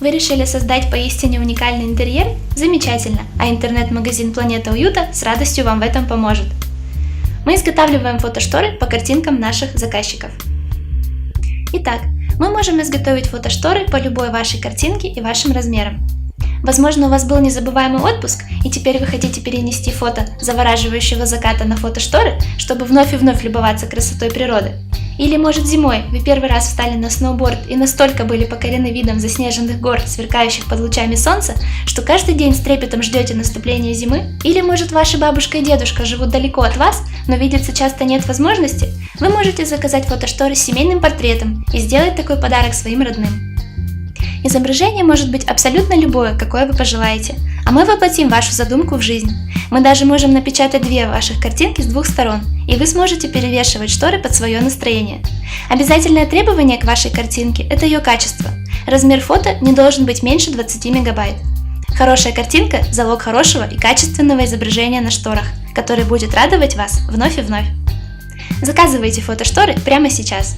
Вы решили создать поистине уникальный интерьер? Замечательно, а интернет-магазин Планета Уюта с радостью вам в этом поможет. Мы изготавливаем фотошторы по картинкам наших заказчиков. Итак, мы можем изготовить фотошторы по любой вашей картинке и вашим размерам. Возможно, у вас был незабываемый отпуск, и теперь вы хотите перенести фото завораживающего заката на фотошторы, чтобы вновь и вновь любоваться красотой природы. Или, может, зимой вы первый раз встали на сноуборд и настолько были покорены видом заснеженных гор, сверкающих под лучами солнца, что каждый день с трепетом ждете наступления зимы? Или, может, ваша бабушка и дедушка живут далеко от вас, но видеться часто нет возможности? Вы можете заказать фотошторы с семейным портретом и сделать такой подарок своим родным. Изображение может быть абсолютно любое, какое вы пожелаете, а мы воплотим вашу задумку в жизнь. Мы даже можем напечатать две ваших картинки с двух сторон, и вы сможете перевешивать шторы под свое настроение. Обязательное требование к вашей картинке – это ее качество. Размер фото не должен быть меньше 20 мегабайт. Хорошая картинка – залог хорошего и качественного изображения на шторах, который будет радовать вас вновь и вновь. Заказывайте фотошторы прямо сейчас.